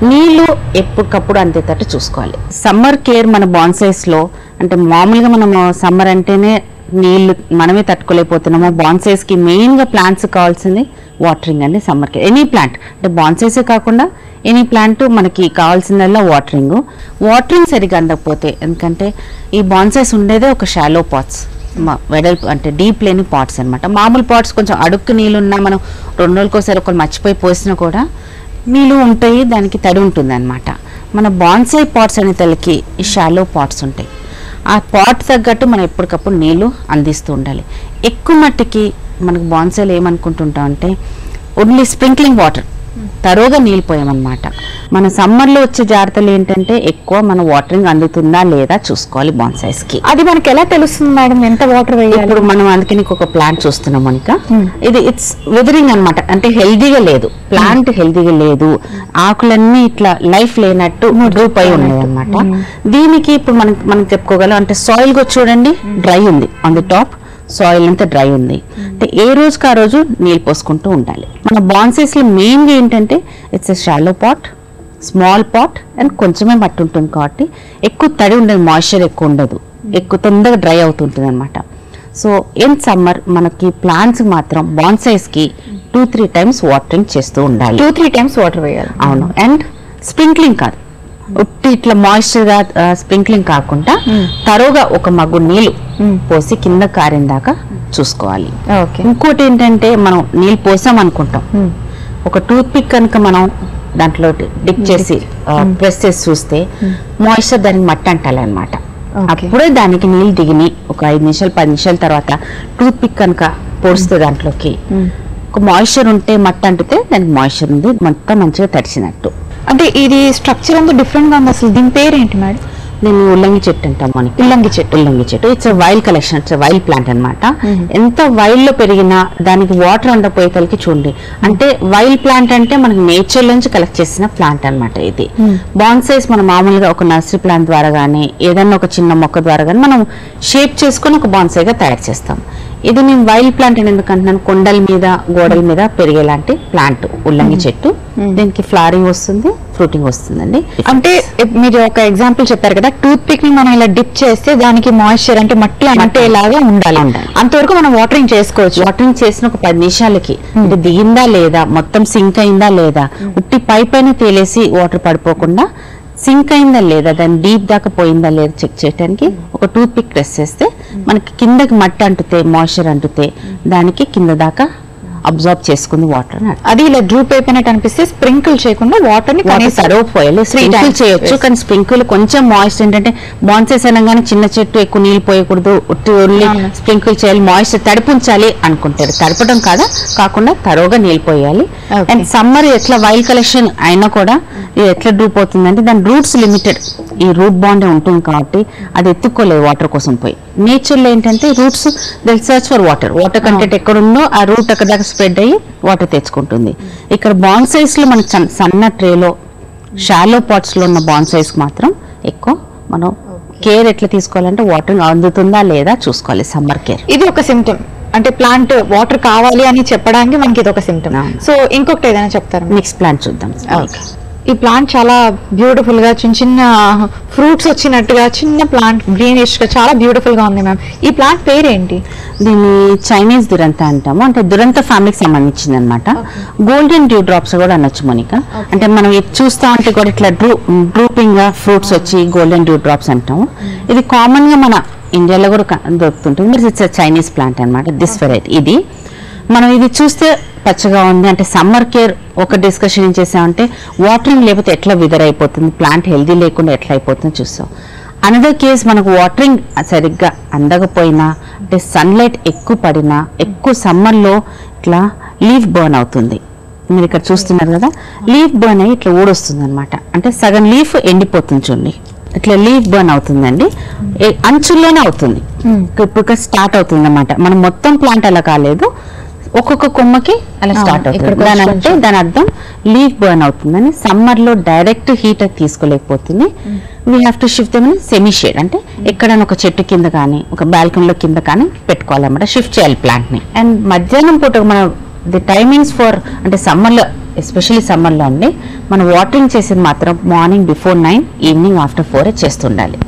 నీళ్లు ఎప్పటికప్పుడు అందేటట్టు చూసుకోవాలి. సమ్మర్ కేర్ మన బాన్సైస్ లో అంటే మామూలుగా మనం సమ్మర్ అంటేనే నీళ్లు మనమే తట్టుకోలేకపోతున్నాము. బాన్సైస్ కి మెయిన్ గా ప్లాంట్స్ కావాల్సింది వాటరింగ్ అండి. సమ్మర్ కేర్ ఎనీ ప్లాంట్ అంటే బాన్సైసే కాకుండా ఎనీ ప్లాంట్ మనకి కావాల్సిందల్లా వాటరింగ్ సరిగా అందకపోతే, ఎందుకంటే ఈ బాన్సైస్ ఉండేదే ఒక షాలో పాట్స్, వెడల్పు అంటే డీప్ లేని పాట్స్ అనమాట. మామూలు పాట్స్ కొంచెం అడుక్కు నీళ్ళు ఉన్నా మనం 2 రోజులకోసారి ఒకరు మర్చిపోయి పోసినా కూడా నీళ్ళు ఉంటాయి, దానికి తడి ఉంటుంది అనమాట. మన బాన్సై పాట్స్ అనే తలకి ఈ షాలో పాట్స్ ఉంటాయి. ఆ పాట్ తగ్గట్టు మనం ఎప్పటికప్పుడు నీళ్లు అందిస్తూ ఉండాలి. ఎక్కువ మట్టికి మనకు బాన్సాయిలు ఏమనుకుంటుంటాం అంటే ఓన్లీ స్ప్రింక్లింగ్ వాటర్, తరోగా నీళ్ళు పోయామన్నమాట. మన సమ్మర్లో వచ్చే జాగ్రత్తలు ఏంటంటే ఎక్కువ మన వాటరింగ్ అందుతుందా లేదా చూసుకోవాలి బాన్సాయిస్ కి. అది మనకి ఎలా తెలుస్తుంది మేడం ఎంత వాటర్ వేయాలి? ఇప్పుడు మనం అందుకే నీకు ఒక ప్లాంట్ చూస్తున్నాం మనిక, ఇది ఇట్స్ వెదరింగ్ అన్నమాట. అంటే హెల్దీగా లేదు ప్లాంట్, హెల్దీగా లేదు, ఆకులన్నీ ఇట్లా లైఫ్ లేనట్టు డ్రూప్ అయి ఉన్నాయి అనమాట. దీనికి ఇప్పుడు మనం చెప్పుకోగలం అంటే సాయిల్ గా చూడండి డ్రై ఉంది, ఆన్ ది టాప్ సాయిల్ అంతా డ్రై ఉంది. అంటే ఏ రోజుకి ఆ రోజు నీళ్ళు పోసుకుంటూ ఉండాలి. మన బాన్సాయిస్ లో మెయిన్గా ఏంటంటే it's a shallow pot, small pot and కొంచెమే మట్టి ఉంటుంది కాబట్టి ఎక్కువ తడి ఉండదు, మాయిశ్చర్ ఎక్కువ ఉండదు, ఎక్కువ తొందరగా డ్రై అవుతుంటుంది అనమాట. సో ఇన్ సమ్మర్ మనకి ప్లాంట్స్ మాత్రం బాన్సాయిస్ కి 2-3 times వాటరింగ్ చేస్తూ ఉండాలి. 2-3 times వాటర్ వేయాలి. అవును. అండ్ స్ప్రింక్లింగ్ కాదు, ఉట్టి ఇట్లా మాయిశ్చర్ గా స్ప్రింక్లింగ్ కాకుండా తరోగా ఒక మగ్గు నీళ్లు పోసి కింద కారిన దాకా చూసుకోవాలి. ఇంకోటి ఏంటంటే మనం నీళ్ళు పోసాం అనుకుంటాం, ఒక టూత్ పిక్ కనుక మనం దాంట్లో డిప్ చేసి ప్రెస్ చేసి చూస్తే మాయిశ్చర్ దానికి మట్టి అంటాలి అనమాట. అప్పుడే దానికి నీళ్ళు దిగిని ఒక 5 నిమిషాలు 10 నిమిషాల తర్వాత టూత్ పిక్ కనుక పొడిస్తే దాంట్లోకి ఒక మాయిశ్చర్ ఉంటే మట్టి అంటితే దానికి మాయిశ్చర్ ఉంది, మొత్తం మంచిగా తడిచినట్టు. అంటే ఇది స్ట్రక్చర్ అంతా డిఫరెంట్ గా ఉంది. అసలు దీని పేరు ఏంటి మేడం? దీన్ని ఉల్లంగి చెట్టు అంటాం మనకి. ఉల్లంగి చెట్టు it's wild collection, it's wild plant అనమాట. ఎంత వైల్డ్ లో పెరిగినా దానికి వాటర్ ఉండపోయేతలకి చూడండి. అంటే వైల్డ్ ప్లాంట్ అంటే మనకి నేచర్ నుంచి కలెక్ట్ చేసిన ప్లాంట్ అనమాట. ఇది బాన్సాయిస్ మనం మామూలుగా ఒక నర్సరీ ప్లాంట్ ద్వారా కానీ ఏదన్నా ఒక చిన్న మొక్క ద్వారా కానీ మనం షేప్ చేసుకుని ఒక బాన్సాయిగా తయారు చేస్తాం. ఇది నేను వైల్డ్ ప్లాంట్ అని ఎందుకంటున్నాను, కొండల మీద గోడల మీద పెరిగేలాంటి ప్లాంట్ ఉల్లంగి చెట్టు. దీనికి ఫ్లవరింగ్ వస్తుంది, ఫ్రూటింగ్ వస్తుందండి. అంటే మీరు ఒక ఎగ్జాంపుల్ చెప్పారు కదా, టూత్ పిక్ ని మనం ఇలా డిప్ చేస్తే దానికి మాయిశ్చర్ అంటే మట్టి అంటేలాగా ఉండాలి, అంతవరకు మనం వాటరింగ్ చేసుకోవచ్చు. వాటరింగ్ చేసిన ఒక 10 నిమిషాలకి ఇది దిగిందా లేదా, మొత్తం సింక్ అయిందా లేదా, ఉట్టి పైపైన తేలేసి వాటర్ పడిపోకుండా సింక్ అయిందా లేదా, దాని డీప్ దాకా పోయిందా లేదా చెక్ చేయడానికి ఒక టూత్ పిక్ ప్రెస్ చేస్తే మనకి కిందకి మట్టి అంటుతే మాయిశ్చర్ అంటుతే దానికి కింద దాకా అబ్జార్బ్ చేసుకుంది వాటర్. అది ఇలా డ్రూప్ అయిపోయినట్టు అనిపిస్తే స్ప్రింకిల్ చేయకుండా వాటర్ ని సరిపోయాలి. స్ప్రింకిల్ చేయొచ్చు, కానీ స్ప్రింకిల్ కొంచెం మాయిశ్చర్ ఏంటంటే బాన్సాయిస్ అనగానే చిన్న చెట్టు ఎక్కువ నీళ్ళు పోయకూడదు, ఓన్లీ స్ప్రింకిల్ చేయాలి, మాయిశ్చర్ తడిపించాలి అనుకుంటారు. తడపడం కాకుండా తరోగా నీళ్ళు పోయాలి. అండ్ సమ్మర్ ఎట్లా వైల్డ్ కలెక్షన్ అయినా కూడా ఇది ఎట్లా డ్రూప్ అవుతుందంటే దాని రూట్స్ లిమిటెడ్, ఈ రూట్ బాండే ఉంటుంది కాబట్టి అది ఎత్తుక్కోలేదు వాటర్ కోసం పోయి. నేచర్ లో ఏంటంటే roots will search for water content ఎక్కడుందో ఆ రూట్ అక్కడ దాకా స్ప్రెడ్ అయ్యి వాటర్ తెచ్చుకుంటుంది. ఇక్కడ బాన్సాయిస్ లో మనకి సన్న ట్రేలో షాలో పాట్స్ లో ఉన్న బాన్సాయిస్ మాత్రం ఎక్కువ మనం కేర్ ఎట్లా తీసుకోవాలంటే వాటర్ అందుతుందా లేదా చూసుకోవాలి. సమ్మర్ కేర్ ఇది ఒక సిమ్టమ్, అంటే ప్లాంట్ వాటర్ కావాలి అని చెప్పడానికి మనకి ఇది ఒక సిమ్టమ్. సో ఇంకొకటి ఏదైనా చెప్తారు? నెక్స్ట్ ప్లాంట్ చూద్దాం. ఈ ప్లాంట్ చాలా బ్యూటిఫుల్ గా చిన్న చిన్న ఫ్రూట్స్ వచ్చినట్టుగా చిన్న ప్లాంట్ గ్రీనిష్ గా చాలా బ్యూటిఫుల్ గా ఉంది మ్యామ్. ఈ ప్లాంట్ పేరు ఏంటి? దీన్ని చైనీస్ దురంత అంటాము, అంటే దురంత ఫ్యామిలీకి సంబంధించింది అనమాట. గోల్డెన్ డ్యూ డ్రాప్స్ కూడా అనొచ్చు మోనిక. అంటే మనం ఇది చూస్తా ఉంటే కూడా ఇట్లా డ్రూపింగ్ గా ఫ్రూట్స్ వచ్చి గోల్డెన్ డ్యూ డ్రాప్స్ అంటాము. ఇది కామన్ గా మన ఇండియాలో కూడా దొరుకుతుంటుంది. మరి ఇట్స్ చైనీస్ ప్లాంట్ అనమాట. దిస్ వెరైటీ ఇది మనం ఇది చూస్తే పచ్చగా ఉంది అంటే సమ్మర్ కేర్ ఒక డిస్కషన్ ఏం చేసామంటే వాటరింగ్ లేకపోతే ఎట్లా విదర్ అయిపోతుంది, ప్లాంట్ హెల్దీ లేకుండా ఎట్లా అయిపోతుందో చూస్తాం. అనదర్ కేస్ మనకు వాటరింగ్ సరిగ్గా అందకపోయినా అంటే సన్లైట్ ఎక్కువ పడినా ఎక్కువ సమ్మర్లో ఇట్లా లీఫ్ బర్న్ అవుతుంది. మీరు ఇక్కడ చూస్తున్నారు కదా, లీఫ్ బర్న్ అయ్యి ఇట్లా ఊడొస్తుంది అనమాట. అంటే సగం లీఫ్ ఎండిపోతుంది చూడండి, ఇట్లా లీఫ్ బర్న్ అవుతుందండి. అంచుల్లోనే అవుతుంది, ఇప్పుడు స్టార్ట్ అవుతుంది అనమాట. మనం మొత్తం ప్లాంట్ అలా కాలేదు, ఒక్కొక్క కొమ్మకి అలా స్టార్ట్ అవుతుంది. దాని అంటే దాని అర్థం లీఫ్ బర్న్ అవుతుందని. సమ్మర్ లో డైరెక్ట్ హీట్ తీసుకోలేకపోతుంది. We have to shift them in semi shade, అంటే ఎక్కడైనా ఒక చెట్టు కింద కానీ ఒక బాల్కనీలో కింద కానీ పెట్టుకోవాలన్నమాట. షిఫ్ట్ చేయాలి ప్లాంట్ ని. అండ్ మధ్యాహ్నం పూట మనం ది టైమింగ్స్ ఫర్ అంటే సమ్మర్లో ఎస్పెషల్లీ సమ్మర్లో అండి మనం వాటరింగ్ చేసేది మాత్రం మార్నింగ్ బిఫోర్ 9, ఈవినింగ్ ఆఫ్టర్ 4 చేస్తుండాలి.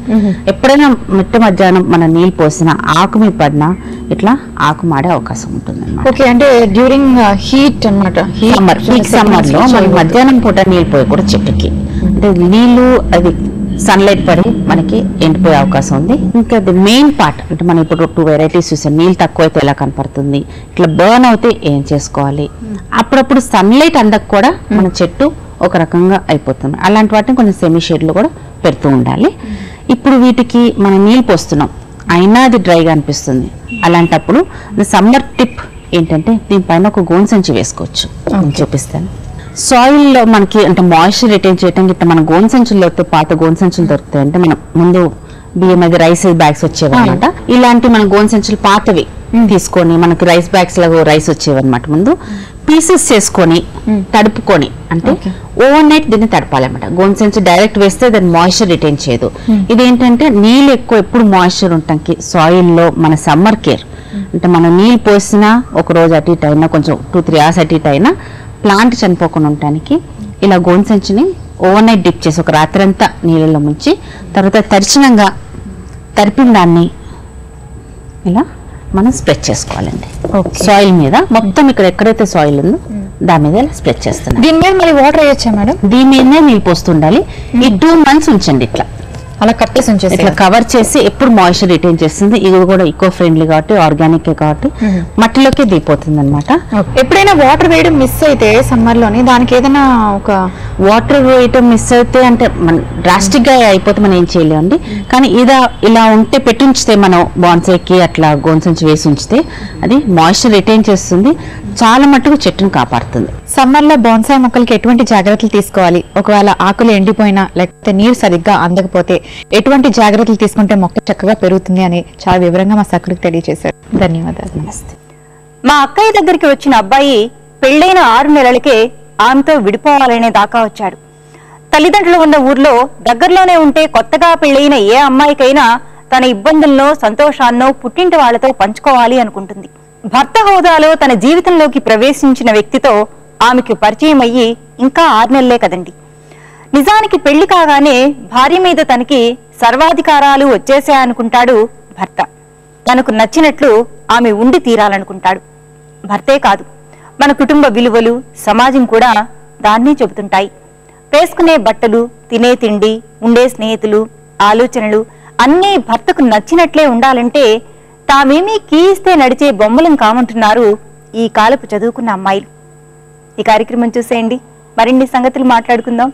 ఎప్పుడైనా మిట్ట మధ్యాహ్నం మన నీళ్ళు పోసిన ఆకు మీద పడినా ఇట్లా ఆకు మాడే అవకాశం ఉంటుంది అన్నమాట. ఓకే, అంటే డ్యూరింగ్ హీట్ అన్నమాట. సమ్మర్ లో మనకి మధ్యాహ్నం పూట నీళ్ళు పోయకూడదు చెట్టుకి. అంటే నీళ్లు అది సన్లైట్ పడి మనకి ఎండిపోయే అవకాశం ఉంది. ఇంకా ది మెయిన్ పార్ట్ అంటే మనం ఇప్పుడు 2 వెరైటీస్ చూసాం. నీళ్ళు తక్కువ అయితే ఎలా కనపడుతుంది, ఇట్లా బర్న్ అవుతే ఏం చేసుకోవాలి, అప్పుడప్పుడు సన్లైట్ అందక కూడా మన చెట్టు ఒక రకంగా అయిపోతుంది. అలాంటి వాటిని కొంచెం సెమీ షేడ్ లో కూడా పెడుతూ ఉండాలి. ఇప్పుడు వీటికి మనం నీళ్ళు పోస్తున్నాం అయినా అది డ్రైగా అనిపిస్తుంది. అలాంటప్పుడు సమ్మర్ టిప్ ఏంటంటే దీనిపైన ఒక గోన్ సంచి వేసుకోవచ్చు. నేను చూపిస్తాను. సాయిల్ లో మనకి అంటే మాయిశ్చర్ రిటైన్ చేయడానికి ఇట్లా మన గోన్ సంచులు దొరుకుతాయి, పాత గోన్ సంచులు దొరుకుతాయి. అంటే మనం ముందు బియ్యం అది రైస్ బ్యాగ్స్ వచ్చేవన్నమాట. ఇలాంటి మన గోన్ సంచులు పాతవి తీసుకొని మనకి రైస్ బ్యాగ్స్ లాగా రైస్ వచ్చేవన్నమాట. ముందు పీసెస్ చేసుకొని తడుపుకొని, అంటే ఓవర్ నైట్ దీన్ని తడపాలన్నమాట. గోన్ సంచి డైరెక్ట్ వేస్తే దాన్ని మాయిశ్చర్ రిటైన్ చేయదు. ఇదేంటంటే నీళ్ళు ఎక్కువ ఎప్పుడు మాయిశ్చర్ ఉండటానికి సాయిల్ లో మన సమ్మర్ కేర్ అంటే మనం నీళ్ళు పోసినా ఒక రోజు అటు ఇటు అయినా కొంచెం 2-3 hours అటు ఇటు అయినా ప్లాంట్ చనిపోకుండా ఉండటానికి ఇలా గోన్ సంచిని ఓవర్ నైట్ డిప్ చేసి ఒక రాత్రంతా నీళ్ళలో ముంచి తర్వాత తరిపిన దాన్ని ఇలా మనం స్ప్రెడ్ చేసుకోవాలండి. సాయిల్ మీద మొత్తం ఇక్కడ ఎక్కడైతే సాయిల్ ఉందో దాని మీద ఇలా స్ప్రెడ్ చేస్తున్నాం. దీని మీద మరి వాటర్ వేయచ్చా మేడం? దీని మీదనే నీళ్ళు పోస్తుండాలి. ఈ 2 months ఉంచండి ఇట్లా అలా కప్పేసి ఉంచేసి ఇట్లా కవర్ చేసి ఎప్పుడు మాయిశ్చర్ రిటైన్ చేస్తుంది. ఇది కూడా ఈకో ఫ్రెండ్లీ కాబట్టి ఆర్గానిక్ కాబట్టి మట్టిలోకి దిగిపోతుంది అనమాట. ఎప్పుడైనా వాటర్ వేయడం మిస్ అయితే సమ్మర్ లోని దానికి ఏదైనా ఒక వాటర్ వేయటం మిస్ అయితే అంటే మన డ్రాస్టిక్ గా అయిపోతే మనం ఏం చేయలేమండి. కానీ ఇలా ఉంటే పెట్టి ఉంచితే మనం బాన్సైకి అట్లా గోన్ సంచి వేసి ఉంచితే అది మాయిశ్చర్ రిటైన్ చేస్తుంది, చాలా మట్టుకు చెట్టును కాపాడుతుంది. సమ్మర్ లో బోన్సాయి మొక్కలకి ఎటువంటి జాగ్రత్తలు తీసుకోవాలి? ఒకవేళ ఆకులు ఎండిపోయినా లేకపోతే నీరు సరిగ్గా అందకపోతే ఎటువంటి జాగ్రత్తలు తీసుకుంటే మొక్క చక్కగా పెరుగుతుంది అని చాలా వివరంగా మా సకులకు తెలియజేశారు. ధన్యవాదాలు. నమస్తే. మా అక్కయ్య దగ్గరికి వచ్చిన అబ్బాయి పెళ్లైన 6 నెలలకే ఆమెతో విడిపోవాలనే దాకా వచ్చాడు. తల్లిదండ్రులు ఉన్న ఊర్లో దగ్గరలోనే ఉంటే కొత్తగా పెళ్లైన ఏ అమ్మాయికైనా తన ఇబ్బందుల్లో సంతోషాన్నో పుట్టింటి వాళ్లతో పంచుకోవాలి అనుకుంటుంది. భర్త హోదాలో తన జీవితంలోకి ప్రవేశించిన వ్యక్తితో ఆమెకు పరిచయం అయ్యి ఇంకా 6 నెలలే కదండి. నిజానికి పెళ్లి కాగానే భార్య మీద తనకి సర్వాధికారాలు వచ్చేసాయనుకుంటాడు భర్త. తనకు నచ్చినట్లు ఆమె ఉండి తీరాలనుకుంటాడు. భర్తే కాదు, మన కుటుంబ విలువలు సమాజం కూడా దాన్ని చెబుతుంటాయి. వేసుకునే బట్టలు, తినే తిండి, ఉండే స్నేహితులు, ఆలోచనలు అన్నీ భర్తకు నచ్చినట్లే ఉండాలంటే తామేమీ కీయిస్తే నడిచే బొమ్మలం కామంటున్నారు ఈ కాలపు చదువుకున్న అమ్మాయిలు. ఈ కార్యక్రమం చూసేయండి, మరిన్ని సంగతులు మాట్లాడుకుందాం.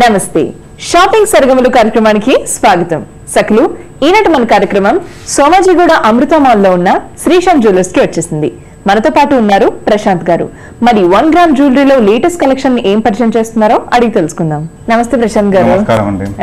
నమస్తే, షాపింగ్ సరగములు కార్యక్రమానికి స్వాగతం. సకులు, ఈనాటి మన కార్యక్రమం సోమాజిగూడ అమృత మాల్ లో ఉన్న శ్రీశాంత్ జ్యువెలర్స్ కి వచ్చేసింది. మనతో పాటు ఉన్నారు ప్రశాంత్ గారు. మరి 1 గ్రామ్ జ్యువెలరీలో లేటెస్ట్ కలెక్షన్ ఏం పరిచయం చేస్తున్నారో అడిగి తెలుసుకుందాం. నమస్తే ప్రశాంత్ గారు,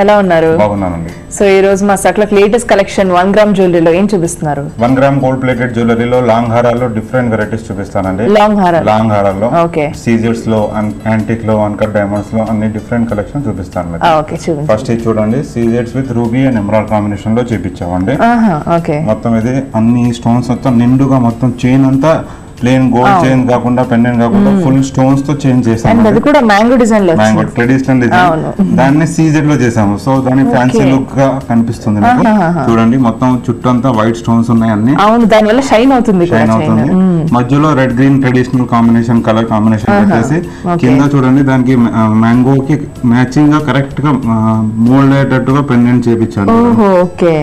ఎలా ఉన్నారు? బాగున్నానండి. సో ఈ రోజు మా సకులకు లేటెస్ట్ కలెక్షన్ 1 గ్రామ్ జ్యువెలరీలో ఏం చూపిస్తున్నారు? 1 గ్రామ్ గోల్డ్ ప్లేటెడ్ జ్యువెలరీలో లాంగ్ హారాల్లో డిఫరెంట్ వెరైటీస్ చూపిస్తానండి. లాంగ్ హారాల్లో ఓకే, సీజెట్స్ లో, యాంటిక్ లో, అన్కట్ డైమండ్స్ లో అన్ని డిఫరెంట్ కలెక్షన్ చూపిస్తాను. ఓకే, చూడండి. ఫస్ట్ ఇది చూడండి, సీజెట్స్ with ruby and emerald combination లో చేపించామండి. ఓకే, మొత్తం ఇది అన్ని స్టోన్స్ మొత్తం నిండుగా మొత్తం చైన్ అంతా ప్లేన్ గోల్డ్ చైన్ కాకుండా పెండెంట్ కాకుండా ఫుల్ స్టోన్స్ తో చేంజ్ చేసాము. అది కూడా మ్యాంగో డిజైన్ లో, మ్యాంగో ట్రెడిషనల్ డిజైన్, దాన్ని సీజెడ్ లో చేసాము. సో దాని ఫ్యాన్సీ లుక్ గా కనిపిస్తుంది. చూడండి మొత్తం చుట్టూ అంతా వైట్ స్టోన్స్ ఉన్నాయి అన్ని. అవును, దాని వల్ల షైన్ అవుతుంది. మధ్యలో red green traditional combination, colour combination పెట్టేసి కింద చూడండి దానికి మ్యాంగో కి మ్యాచింగ్ గా కరెక్ట్ గా మోల్డ్ అయ్యేటట్టుగా పెండెంట్ చేపించాను. ఓకే,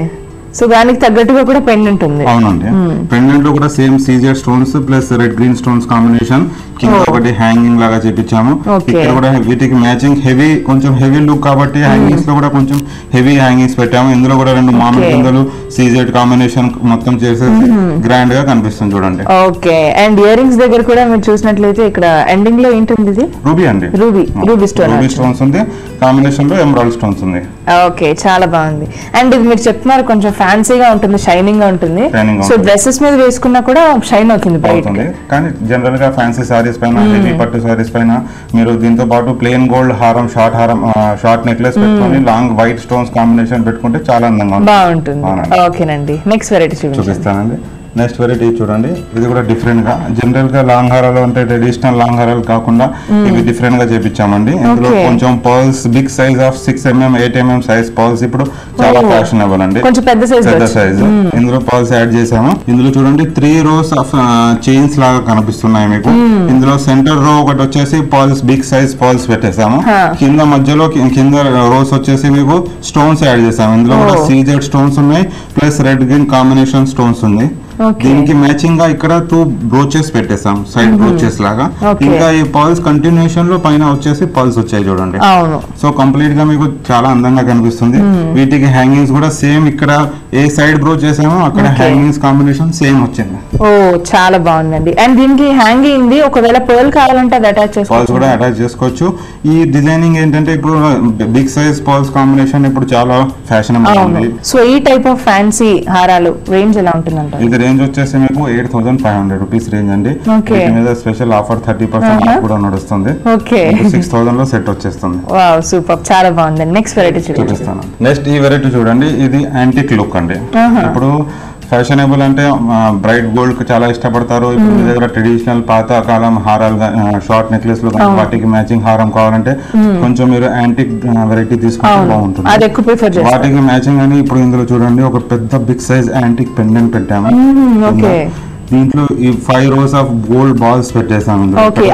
సో దానికి తగ్గట్టుగా కూడా పెండెంట్ ఉంది. అవునండి, పెండెంట్ లో కూడా సేమ్ సీజర్ stones plus red green stones combination, కింద ఒకటి హ్యాంగింగ్ లాగా చేపించాము. ఇక్కడ కూడా వీటికి మ్యాచింగ్ హెవీ, కొంచెం హెవీ లుక్ కాబట్టి హ్యాంగింగ్స్ లో కూడా కొంచెం హెవీ హ్యాంగింగ్స్ పెట్టాము. ఇందులో కూడా 2 మామిడి గింజలు సీజెడ్ కాంబినేషన్ మొత్తం చేసేసి గ్రాండ్ గా కనిపిస్తుంది చూడండి. ఓకే, అండ్ ఇయర్ రింగ్స్ దగ్గర కూడా మీరు చూసినట్లయితే ఇక్కడ ఎండింగ్ లో ఏంటుంది? ఇది రూబీ అండి, రూబీ స్టోన్స్ ఉంది, కాంబినేషన్ లో ఎమరాల్డ్ స్టోన్స్ ఉంది. ఓకే, చాలా బాగుంది. అండ్ ఇది మీరు చెప్తున్నారు కొంచెం ఫ్యాన్సీగా ఉంటుంది, షైనింగ్ గా ఉంటుంది. సో డ్రెస్సెస్ మీద వేసుకున్నా కూడా షైన్ అవుతుంది బయటకి. కానీ జనరల్ గా ఫ్యాన్సీ సారీస్ పైన, హెవీ పట్టు సారీస్ పైన మీరు దీంతో పాటు ప్లేన్ గోల్డ్ హారం, షార్ట్ నెక్లెస్ పెట్టుకొని లాంగ్ వైట్ స్టోన్స్ కాంబినేషన్ పెట్టుకుంటే చాలా అందంగా బాగుంటుంది. ఓకేనండి, నెక్స్ట్ వెరైటీ చూపిస్తానండి. నెక్స్ట్ వెరైటీ చూడండి, ఇది కూడా డిఫరెంట్ గా, జనరల్ గా లాంగ్ హారాలు అంటే ట్రెడిషనల్ లాంగ్ హారాలు కాకుండా ఇవి డిఫరెంట్ గా చేపించామండి. ఇందులో కొంచెం pearls, big size of 6 mm 8 mm size pearls ఇప్పుడు చాలా ఫ్యాషనబుల్ అండి, కొంచెం పెద్ద సైజ్. ఇందులో పర్ల్స్ యాడ్ చేసాము. ఇందులో చూడండి 3 rows ఆఫ్ చైన్స్ లాగా కనిపిస్తున్నాయి మీకు. ఇందులో సెంటర్ రో ఒకటి వచ్చేసి పర్ల్స్, బిగ్ సైజ్ పర్ల్స్ పెట్టేసాము. కింద మధ్యలో కింద రోస్ వచ్చేసి మీకు స్టోన్స్ యాడ్ చేసాము. ఇందులో కూడా సీజెడ్ స్టోన్స్ ఉన్నాయి plus red green combination stones ఉంది. దీనికి మ్యాచింగ్ గా ఇక్కడ 2 బ్రోచెస్ పెట్టేసాం, సైడ్ బ్రోచెస్ లాగా. ఇంకా ఈ పర్ల్స్ కంటిన్యూషన్ లో పైన వచ్చేసి పర్ల్స్ వచ్చాయి చూడండి. సో కంప్లీట్ గా మీకు చాలా అందంగా కనిపిస్తుంది. వీటికి హ్యాంగింగ్స్ కూడా సేమ్ ఇక్కడ ఏ సైడ్ బ్రోచ్ చేసామో అక్కడ హ్యాంగింగ్స్ కాంబినేషన్ సేమ్ వచ్చింది. ఓ చాలా బాగుందండి. అండ్ దీనికి హ్యాంగింగ్ ది ఒకవేళ పర్ల్ కావాలంటే అది అటాచ్ చేసుకోవచ్చు, పర్ల్స్ కూడా అటాచ్ చేసుకోవచ్చు. ఈ డిజైనింగ్ ఏంటంటే ఇప్పుడు బిగ్ సైజ్ పర్ల్స్ కాంబినేషన్ ఇప్పుడు చాలా ఫ్యాషన్ ఉంది. సో ఈ టైప్ ఆఫ్ ఫ్యాన్సీ హారాలు రేంజ్ ఎలా ఉంటుందంట? ఇది రేంజ్ వచ్చేసి మీకు 8,500 రూపీస్ రేంజ్ అండి. దీని మీద స్పెషల్ ఆఫర్ 30% కూడా నడుస్తుంది. 6,000 లో సెట్ వచ్చేస్తుంది. వావ్ సూపర్, చాలా బాగుంది. నెక్స్ట్ వెరైటీ చూపిస్తాను. నెక్స్ట్ ఈ వెరైటీ చూడండి, ఇది యాంటిక్ లుక్ అండి. ఇప్పుడు ఫ్యాషనబుల్ అంటే బ్రైట్ గోల్డ్ చాలా ఇష్టపడతారు. ఇప్పుడు మీ దగ్గర ట్రెడిషనల్ పాత కాలం హారాలు షార్ట్ నెక్లెస్ లు వాటికి మ్యాచింగ్ హారం కావాలంటే కొంచెం మీరు యాంటిక్ వెరైటీ తీసుకుంటే బాగుంటుంది. వాటికి మ్యాచింగ్ అని ఇప్పుడు ఇందులో చూడండి ఒక పెద్ద బిగ్ సైజ్ యాంటిక్ పెండెంట్ పెట్టాము. దీంట్లో ఈ 5 rows ఆఫ్ గోల్డ్ బాల్స్ పెట్టేసాము.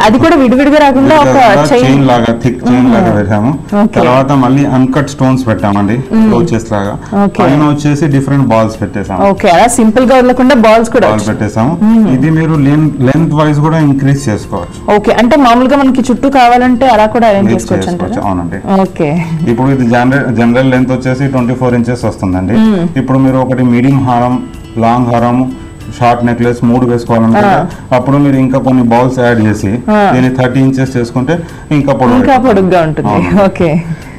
అది కూడా విడివిడిగా రాకుండా ఒక చైన్ లాగా థిక్ చైన్ లాగా పెట్టాము. తర్వాత మళ్ళీ అన్కట్ స్టోన్స్ పెట్టామండి, బ్రోచెస్ లాగా. పైన వచ్చేసి డిఫరెంట్ బాల్స్ పెట్టేసాము. అలా సింపుల్ గా ఉండకుండా బాల్స్ కూడా పెట్టేసాము. ఇది మీరు లెంత్ వైజ్ కూడా ఇంక్రీజ్ చేసుకోవచ్చు. ఓకే, అంటే మామూలుగా మనకి చుట్టూ కావాలంటే అలా కూడా అరేంజ్ చేసుకోవచ్చు. అవునండి. ఓకే, ఇప్పుడు ఇది జనరల్ లెంత్ వచ్చేసి 24 inches వస్తుందండి. ఇప్పుడు మీరు ఒకటి మీడియం హారం, లాంగ్ హారం, షార్ట్ నెక్లెస్ 3 వేసుకోవాలంటే అప్పుడు మీరు ఇంకా కొన్ని బాల్స్ యాడ్ చేసి దీన్ని 30 inches చేసుకుంటే ఇంకా పొడుగ్గా ఉంటుంది. ఓకే,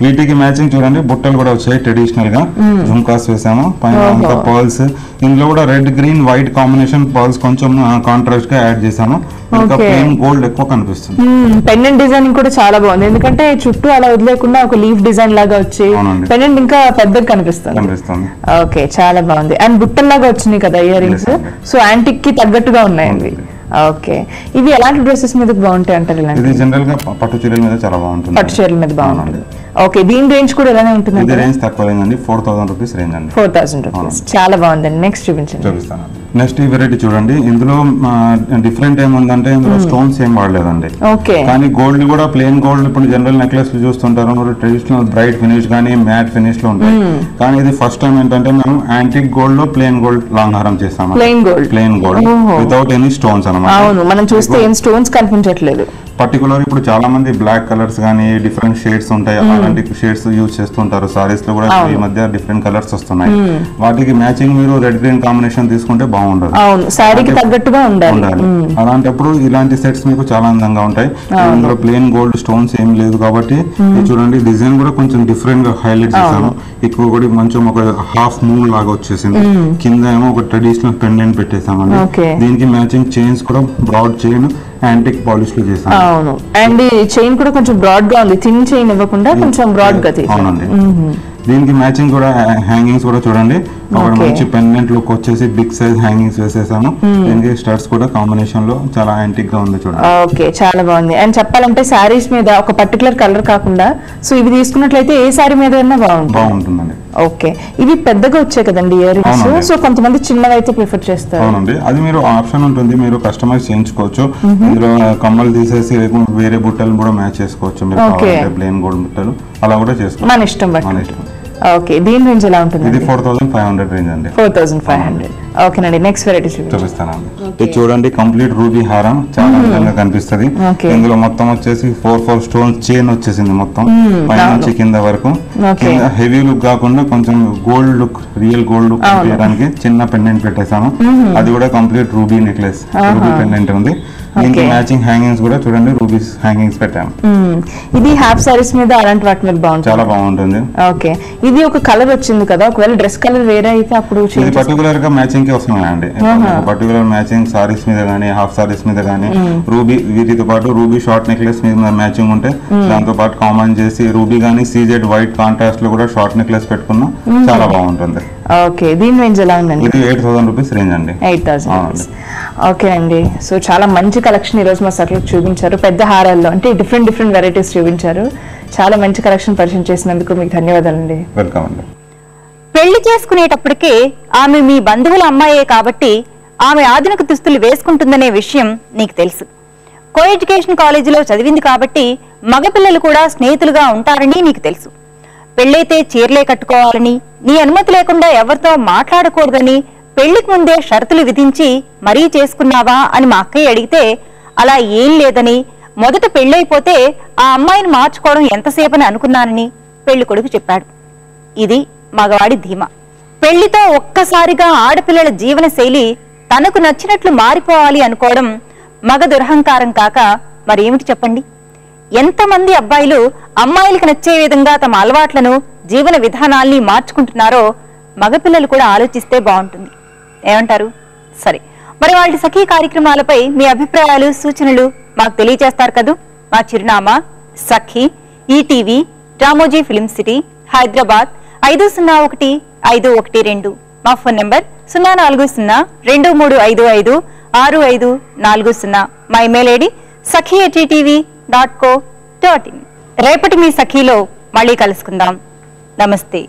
వీటికి మ్యాచింగ్ చూడండి బుట్టలు కూడా వచ్చాయి. ట్రెడిషనల్ గా జుంకాస్ వేసాము, పైన పర్ల్స్. ఇందులో కూడా red green white combination pearls కొంచెం కాంట్రాస్ట్ గా యాడ్ చేసాము. ఇంకా ప్లెయిన్ గోల్డ్ ఎక్కువ కనిపిస్తుంది. పెండెంట్ డిజైనింగ్ కూడా చాలా బాగుంది, ఎందుకంటే చుట్టూ అలా వదిలేకుండా ఒక లీఫ్ డిజైన్ లాగా వచ్చి పెండెంట్ ఇంకా పెద్దగా కనిపిస్తుంది. ఓకే, చాలా బాగుంది. అండ్ బుట్టల్లాగా వచ్చినాయి కదా ఇయర్ రింగ్స్, సో యాంటిక్ కి తగ్గట్టుగా ఉన్నాయండి. ఓకే, ఇవి ఎలాంటి డ్రెస్సెస్ మీద బాగుంటాయి అంటారు? ఇది జనరల్ గా పట్టు చీరల మీద చాలా బాగుంటుంది. పట్టు చీరల మీద బాగుంటుంది. ఓకే, దీని రేంజ్ కూడా ఎలానే ఉంటుంది? ఇది రేంజ్ తక్కువ అండి, 4,000 రూపీస్ రేంజ్ అండి. 4,000 రూపీస్, చాలా బాగుందండి. నెక్స్ట్ చూపిస్తాను. నెక్స్ట్ ఈ వెరైటీ చూడండి. ఇందులో డిఫరెంట్ ఏముందంటే ఇందులో స్టోన్స్ ఏం వాడలేదండి. కానీ గోల్డ్ కూడా ప్లెయిన్ గోల్డ్ ఇప్పుడు జనరల్ నెక్లెస్ చూస్తుంటారు, ట్రెడిషనల్ బ్రైట్ ఫినిష్ కానీ మ్యాట్ ఫినిష్ లో ఉంటాయి. కానీ ఇది ఫస్ట్ టైం ఏంటంటే మనం యాంటిక్ గోల్డ్ లో ప్లెయిన్ గోల్డ్ లాంగ్ హారం చేస్తాము. Plain gold without any stones అన్నమాట. మనం చూస్తే ఏం స్టోన్స్ కనిపించట్లేదు. పర్టికులర్ ఇప్పుడు చాలా మంది బ్లాక్ కలర్స్ కానీ డిఫరెంట్ షేడ్స్ ఉంటాయి, అలాంటి షేడ్స్ యూజ్ చేస్తుంటారు. సారీస్ లో కూడా ఈ మధ్య డిఫరెంట్ కలర్స్ వస్తున్నాయి. వాటికి మ్యాచింగ్ మీరు రెడ్ గ్రీన్ కాంబినేషన్ తీసుకుంటే బాగుండదు, సారీకి తగ్గట్టుగా ఉండాలి. అలాంటప్పుడు ఇలాంటి సెట్స్ మీకు చాలా అందంగా ఉంటాయి. ఇందులో ప్లెయిన్ గోల్డ్ స్టోన్స్ ఏం లేదు కాబట్టి చూడండి డిజైన్ కూడా కొంచెం డిఫరెంట్ గా హైలైట్ చేశాను. ఎక్కువ కూడా కొంచెం ఒక హాఫ్ మూన్ లాగా వచ్చేసింది. కింద ఏమో ఒక ట్రెడిషనల్ పెండెంట్ పెట్టేసామండి. దీనికి మ్యాచింగ్ చైన్స్ కూడా బ్రాడ్ చైన్ యాంటిక్ పాలిష్ లో చేసాను. అవును, అండ్ చైన్ కూడా కొంచెం బ్రాడ్ గా ఉంది, థిన్ చైన్ ఇవ్వకుండా కొంచెం బ్రాడ్ గా తీసాను. అవునండి. దీనికి మ్యాచింగ్ కూడా హ్యాంగింగ్స్ కూడా చూడండి, ఒక మంచి పెండెంట్ లుక్ వచ్చేసి బిగ్ సైజ్ హ్యాంగింగ్స్ వేసేసాము. దీనికి స్టడ్స్ కూడా కాంబినేషన్ లో చాలా యాంటిక్ గా ఉంది చూడండి. ఓకే, చాలా బాగుంది. అండ్ చెప్పాలంటే సారీస్ మీద ఒక పర్టికులర్ కలర్ కాకుండా సో ఇవి తీసుకున్నట్లయితే ఏ సారీ మీద బాగుంటుందండి. ఓకే, ఇవి పెద్దగా వచ్చాయి కదండి ఇయర్ రింగ్స్, సో కొంతమంది చిన్నవి అయితే ప్రిఫర్ చేస్తారు. అవునండి, అది మీరు ఆప్షన్ ఉంటుంది, మీరు కస్టమైజ్ చేయించుకోవచ్చు. ఇందులో కమ్మలు తీసేసి వేరే బుట్టలు కూడా మ్యాచ్ చేసుకోవచ్చు. మీరు ప్లెయిన్ గోల్డ్ బుట్టలు అలా కూడా చేసుకోవచ్చు, మన ఇష్టం బట్టి. ఓకే, దీని రేంజ్ ఎలా ఉంటుంది? ఇది 4,500 రేంజ్ అండి. 4,500. ఓకేనండి, నెక్స్ట్ వెరైటీ చూపిస్తానండి. ఇది చూడండి కంప్లీట్ రూబీ హారం, చాలా అందంగా కనిపిస్తుంది. ఇందులో మొత్తం వచ్చేసి 4 స్టోన్స్ చైన్ వచ్చేసింది మొత్తం పైన నుంచి కింద వరకు. హెవీ లుక్ కాకుండా కొంచెం gold look, real gold look చేయడానికి చిన్న పెండెంట్ పెట్టేసాము. అది కూడా complete ruby necklace, ruby pendant ఉంది. దీనికి మ్యాచింగ్ హ్యాంగింగ్స్ కూడా చూడండి రూబీస్ హ్యాంగింగ్స్ పెట్టాము. ఇది హాఫ్ సారీస్ మీద అలాంటి వాటి మీద బాగుంటుంది, చాలా బాగుంటుంది. ఓకే, ఇది ఒక కలర్ వచ్చింది కదా, ఒకవేళ డ్రెస్ కలర్ వేరే అయితే అప్పుడు పర్టికులర్ గా మ్యాచింగ్ కి వస్తున్నాయండి. పర్టికులర్ మ్యాచింగ్ సారీస్ మీద గానీ హాఫ్ సారీస్ మీద గానీ రూబీ, వీటితో పాటు రూబీ షార్ట్ నెక్లెస్ మీద మ్యాచింగ్ ఉంటే దాంతో పాటు కాంబైన్ చేసి రూబీ గానీ సీజెడ్ వైట్ కాంట్రాస్ట్ లో కూడా షార్ట్ నెక్లెస్ పెట్టుకున్నా చాలా బాగుంటుంది. ఓకే, దీని రేంజ్ ఎలా ఉందండి? ఇది 8,000 రూపీస్ రేంజ్ అండి. 8,000. ఓకే అండి, సో చాలా మంచి కలెక్షన్ ఈ రోజు మా సర్లో చూపించారు. పెద్ద హారాల్లో అంటే డిఫరెంట్ వెరైటీస్ చూపించారు. చాలా మంచి కలెక్షన్ పరిచయం చేసినందుకు మీకు ధన్యవాదాలండి. వెల్కమ్ అండి. పెళ్లి చేసుకునేటప్పటికే ఆమె మీ బంధువుల అమ్మాయే కాబట్టి ఆమె ఆధునిక దుస్తులు వేసుకుంటుందనే విషయం నీకు తెలుసు. కో ఎడ్యుకేషన్ కాలేజీలో చదివింది కాబట్టి మగపిల్లలు కూడా స్నేహితులుగా ఉంటారని నీకు తెలుసు. పెళ్ళైతే చీరలే కట్టుకోవాలని, నీ అనుమతి లేకుండా ఎవరితో మాట్లాడకూడదని పెళ్లికి ముందే షరతులు విధించి మరీ చేసుకున్నావా అని మా అక్కయ్య అడిగితే అలా ఏం లేదని, మొదట పెళ్ళైపోతే ఆ అమ్మాయిని మార్చుకోవడం ఎంతసేపని అనుకున్నానని పెళ్లి కొడుకు చెప్పాడు. ఇది మగవాడి ధీమా. పెళ్లితో ఒక్కసారిగా ఆడపిల్లల జీవన శైలి తనకు నచ్చినట్లు మారిపోవాలి అనుకోవడం మగ దురహంకారం కాక మరేమిటి చెప్పండి. ఎంతమంది అబ్బాయిలు అమ్మాయిలకు నచ్చే విధంగా తమ అలవాట్లను, జీవన విధానాల్ని మార్చుకుంటున్నారో మగపిల్లలు కూడా ఆలోచిస్తే బాగుంటుంది. ఏమంటారు? సరే, మరి వాళ్ళ సఖీ కార్యక్రమాలపై మీ అభిప్రాయాలు, సూచనలు మాకు తెలియజేస్తారు కదూ. మా చిరునామా Sakhi, ETV, Ramoji film city, Hyderabad 501-512. మా ఫోన్ నంబర్ 040-2355-6540. మా ఇమెయిల్ ఐడి sakhi@etv.co.in. రేపటి మీ సఖీలో మళ్ళీ కలుసుకుందాం. నమస్తే.